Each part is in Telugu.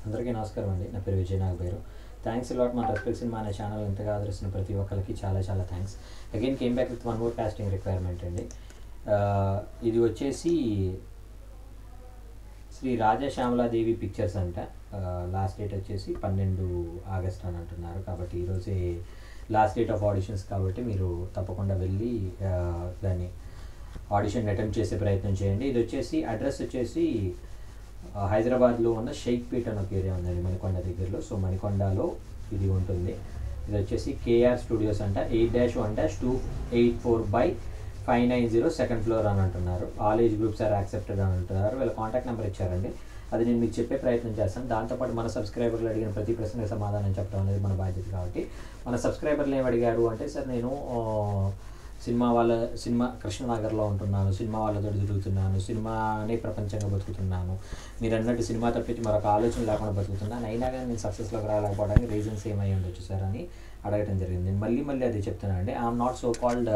అందరికీ నమస్కారం అండి. నా పేరు Vijay Nagabairu. Thanks a lot మన రెస్పెక్ట్ సినిమా అనే ఛానల్ ఇంతగా ఆదరిస్తున్న ప్రతి ఒక్కరికి చాలా చాలా thanks. Again came back with one more casting requirement అండి. ఇది వచ్చేసి శ్రీ రాజా శ్యామలాదేవి పిక్చర్స్ అంట. లాస్ట్ డేట్ వచ్చేసి 12 ఆగస్ట్ అని అంటున్నారు. కాబట్టి ఈరోజే లాస్ట్ డేట్ ఆఫ్ ఆడిషన్స్ కాబట్టి మీరు తప్పకుండా వెళ్ళి దాన్ని ఆడిషన్ అటెంప్ట్ చేసే ప్రయత్నం చేయండి. ఇది వచ్చేసి అడ్రస్ వచ్చేసి హైదరాబాద్లో ఉన్న షేక్పేట్ అని ఒక ఏరియా ఉందండి, మణికొండ దగ్గరలో. సో మణికొండలో ఇది ఉంటుంది. ఇది వచ్చేసి కేఆర్ స్టూడియోస్ అంట. 8-1-284/590 సెకండ్ ఫ్లోర్ అని అంటున్నారు. All age groups are accepted అని అంటున్నారు. వీళ్ళ కాంటాక్ట్ నెంబర్ ఇచ్చారండి. అది నేను మీకు చెప్పే ప్రయత్నం చేస్తాను. దాంతోపాటు మన సబ్స్క్రైబర్లు అడిగిన ప్రతి ప్రశ్నకు సమాధానం చెప్పడం అనేది మన బాధ్యత. కాబట్టి మన సబ్స్క్రైబర్లు ఏమి అడిగారు అంటే, సార్ నేను సినిమా కృష్ణనగర్లో ఉంటున్నాను, సినిమా వాళ్ళతో తిరుగుతున్నాను, సినిమానే ప్రపంచంగా బతుకుతున్నాను, మీరు అన్నట్టు సినిమా తప్పించి మరొక ఆలోచన లేకుండా బతుకుతున్నాను, అయినా కానీ నేను సక్సెస్లోకి రాలేకపోవడానికి రీజన్స్ ఏమై ఉండొచ్చు సార్ అని అడగటం జరిగింది. నేను మళ్ళీ అది చెప్తున్నాను అండి. ఐఎమ్ నాట్ సో కాల్డ్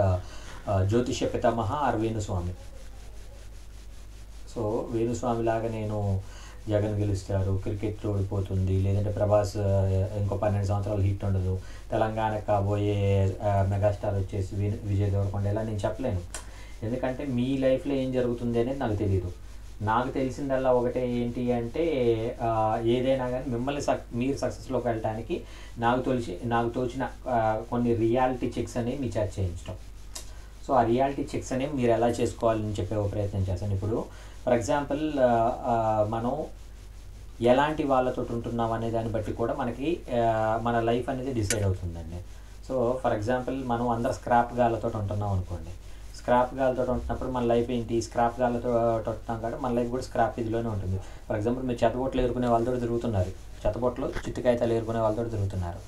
జ్యోతిష్య పితామహ ఆర్ వేణుస్వామి. సో వేణుస్వామి లాగా నేను జగన్ గెలుస్తారు, క్రికెట్లో ఓడిపోతుంది, లేదంటే ప్రభాస్ ఇంకో 12 సంవత్సరాలు హిట్ ఉండదు, తెలంగాణకు కాబోయే మెగాస్టార్ వచ్చేసి విజయ్ దేవరకొండ, ఇలా నేను చెప్పలేను. ఎందుకంటే మీ లైఫ్లో ఏం జరుగుతుంది అనేది నాకు తెలియదు. నాకు తెలిసిందల్లా ఒకటే ఏంటి అంటే, ఏదైనా కానీ మిమ్మల్ని మీరు సక్సెస్లోకి వెళ్ళడానికి నాకు తోచిన కొన్ని రియాలిటీ చెక్స్ అనేవి మీ చేత చేయించడం. సో ఆ రియాలిటీ చెక్స్ అనేవి మీరు ఎలా చేసుకోవాలని చెప్పే ఒక ప్రయత్నం చేస్తాను. ఇప్పుడు ఫర్ ఎగ్జాంపుల్ మనం ఎలాంటి వాళ్ళతో ఉంటున్నాం అనే దాన్ని బట్టి కూడా మనకి మన లైఫ్ అనేది డిసైడ్ అవుతుందండి. సో ఫర్ ఎగ్జాంపుల్ మనం అందరు స్క్రాప్ గాళ్ళతో ఉంటున్నాం అనుకోండి. స్క్రాప్ గాళ్ళతో ఉంటున్నప్పుడు మన లైఫ్ ఏంటి, స్క్రాప్ గాళ్ళతో ఉంటున్నాం కాబట్టి మన లైఫ్ కూడా స్క్రాప్ ఇదిలోనే ఉంటుంది. ఫర్ ఎగ్జాంపుల్ మీరు చెత్తబొట్లు ఏరుకునే వాళ్ళతో తిరుగుతున్నారు, చెత్తబొట్లు చిత్తు కాగితాలు ఏరుకునే వాళ్ళతో తిరుగుతున్నారు.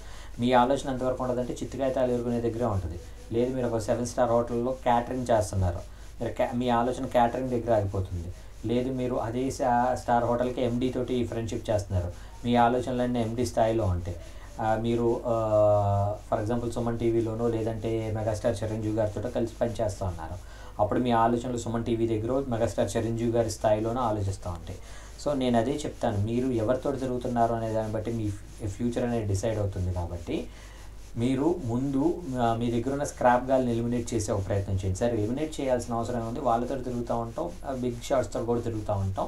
మీ ఆలోచన ఎంతవరకు ఉంటుందంటే చిత్తు కాగితాలు ఏరుకునే దగ్గరే ఉంటుంది. లేదు మీరు ఒక 7 స్టార్ హోటల్లో క్యాటరింగ్ చేస్తున్నారు, మీ ఆలోచన క్యాటరింగ్ దగ్గర ఆగిపోతుంది. లేదు మీరు అదే స్టార్ హోటల్కి ఎండీ తోటి ఫ్రెండ్షిప్ చేస్తున్నారు, మీ ఆలోచనలన్నీ ఎండీ స్థాయిలో ఉంటాయి. మీరు ఫర్ ఎగ్జాంపుల్ సుమన్ టీవీలోనో లేదంటే మెగాస్టార్ చిరంజీవి గారితో కలిసి పనిచేస్తూ ఉన్నారు. అప్పుడు మీ ఆలోచనలు సుమన్ టీవీ దగ్గర మెగాస్టార్ చిరంజీవి గారి స్థాయిలోనూ ఆలోచిస్తూ ఉంటాయి. సో నేను అదే చెప్తాను, మీరు ఎవరితో తిరుగుతున్నారు అనే దాన్ని బట్టి మీ ఫ్యూచర్ అనేది డిసైడ్ అవుతుంది. కాబట్టి మీరు ముందు మీ దగ్గర ఉన్న స్క్రాప్ గాల్ని ఎలిమినేట్ చేసే ఒక ప్రయత్నం చేయండి. సరే ఎలిమినేట్ చేయాల్సిన అవసరం ఉంది, వాళ్ళతో తిరుగుతూ ఉంటాం, బిగ్ షాట్స్తో కూడా తిరుగుతూ ఉంటాం.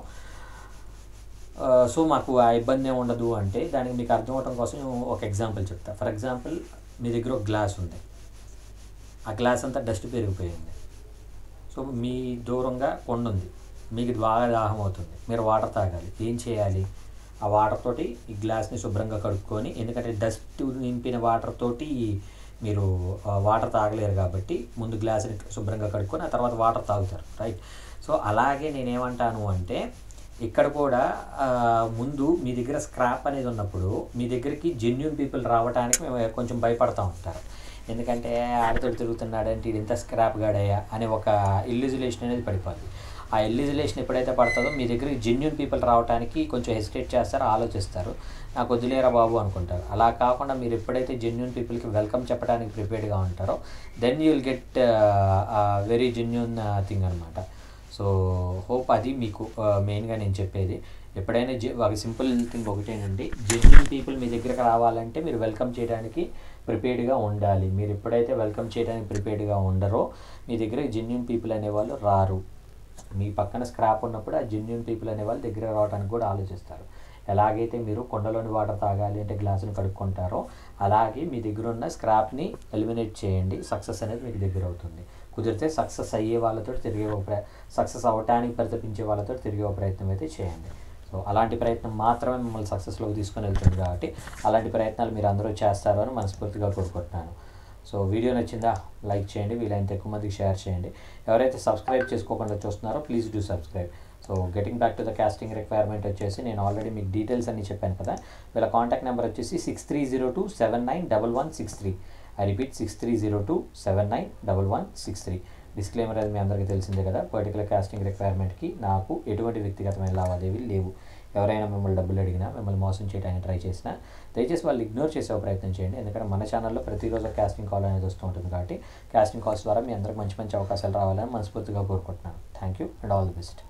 సో మాకు ఆ ఇబ్బంది ఏమి ఉండదు అంటే, దానికి మీకు అర్థం అవడం కోసం ఒక ఎగ్జాంపుల్ చెప్తా. ఫర్ ఎగ్జాంపుల్ మీ దగ్గర ఒక గ్లాస్ ఉంది, ఆ గ్లాస్ అంతా డస్ట్ పెరిగిపోయింది. సో మీ దూరంగా కొండ ఉంది, మీకు బాగా దాహం అవుతుంది, మీరు వాటర్ తాగాలి. ఏం చేయాలి? ఆ వాటర్ తోటి ఈ గ్లాస్ని శుభ్రంగా కడుక్కొని, ఎందుకంటే డస్ట్ నింపిన వాటర్ తోటి మీరు వాటర్ తాగలేరు కాబట్టి ముందు గ్లాస్ని శుభ్రంగా కడుక్కొని ఆ తర్వాత వాటర్ తాగుతారు, రైట్? సో అలాగే నేనేమంటాను అంటే, ఇక్కడ కూడా ముందు మీ దగ్గర స్క్రాప్ అనేది ఉన్నప్పుడు మీ దగ్గరికి జెన్యూన్ పీపుల్ రావడానికి మేము కొంచెం భయపడతా ఉంటారు. ఎందుకంటే ఆడితో తిరుగుతున్నాడంటే ఇది ఇంత స్క్రాప్ గాడయ్యా అనే ఒక ఇల్యూజులేషన్ అనేది పడిపోద్ది. ఆ ఇల్యూజులేషన్ ఎప్పుడైతే పడుతుందో మీ దగ్గరికి జెన్యూన్ పీపుల్ రావడానికి కొంచెం హెసిటేట్ చేస్తారు, ఆలోచిస్తారు, నాకు వదిలేరా బాబు అనుకుంటారు. అలా కాకుండా మీరు ఎప్పుడైతే జెన్యూన్ పీపుల్కి వెల్కమ్ చెప్పడానికి ప్రిపేర్డ్గా ఉంటారో then you will get very genuine thing అనమాట. సో హోప్ అది మీకు మెయిన్గా నేను చెప్పేది. ఎప్పుడైనా ఒక సింపుల్ థింగ్ ఒకటేనండి, జెన్యూన్ పీపుల్ మీ దగ్గరకు రావాలంటే మీరు వెల్కమ్ చేయడానికి ప్రిపేర్డ్గా ఉండాలి. మీరు ఎప్పుడైతే వెల్కమ్ చేయడానికి ప్రిపేర్డ్గా ఉండరో మీ దగ్గర జెన్యూన్ పీపుల్ అనేవాళ్ళు రారు. మీ పక్కన స్క్రాప్ ఉన్నప్పుడు ఆ జెన్యూన్ పీపుల్ అనే వాళ్ళు దగ్గర రావడానికి కూడా ఆలోచిస్తారు. ఎలాగైతే మీరు కొండలోని వాటర్ తాగాలి అంటే గ్లాసును కడుక్కుంటారో, అలాగే మీ దగ్గర ఉన్న స్క్రాప్ని ఎలిమినేట్ చేయండి, సక్సెస్ అనేది మీకు దగ్గర అవుతుంది. కుదిరితే సక్సెస్ అయ్యే వాళ్ళతో సక్సెస్ అవ్వటానికి పరితపించే వాళ్ళతో తిరిగే ప్రయత్నం అయితే చేయండి. సో అలాంటి ప్రయత్నం మాత్రమే మిమ్మల్ని సక్సెస్లోకి తీసుకొని వెళ్తుంది. కాబట్టి అలాంటి ప్రయత్నాలు మీరు అందరూ చేస్తారు అని మనస్ఫూర్తిగా కోరుకుంటున్నాను. సో వీడియో నచ్చిందా? లైక్ చేయండి, వీలైనంత ఎక్కువ మందికి షేర్ చేయండి. ఎవరైతే సబ్స్క్రైబ్ చేసుకోకుండా చూస్తున్నారో please do subscribe. So getting back to the casting requirement వచ్చేసి నేను ఆల్రెడీ మీకు డీటెయిల్స్ అన్నీ చెప్పాను కదా. వీళ్ళ కాంటాక్ట్ నెంబర్ వచ్చేసి 6302791163. I repeat 6302791163. డిస్క్లైమర్ అది మీ అందరికీ తెలిసిందే కదా. పర్టికులర్ కాస్టింగ్ రిక్వైర్మెంట్కి నాకు ఎటువంటి వ్యక్తిగతమైన లావాదేవీలు లేవు. ఎవరైనా మిమ్మల్ని డబ్బులు అడిగినా, మిమ్మల్ని మోసం చేయడానికి ట్రై చేసినా దయచేసి వాళ్ళు ఇగ్నోర్ చేసే ప్రయత్నం చేయండి. ఎందుకంటే మన ఛానల్లో ప్రతిరోజు కాస్టింగ్ కాల్ అనేది వస్తూ ఉంటుంది. కాబట్టి కాస్టింగ్ కాల్స్ ద్వారా మీ అందరికి మంచి అవకాశాలు రావాలని మనస్ఫూర్తిగా కోరుకుంటున్నాను. Thank you and all the best.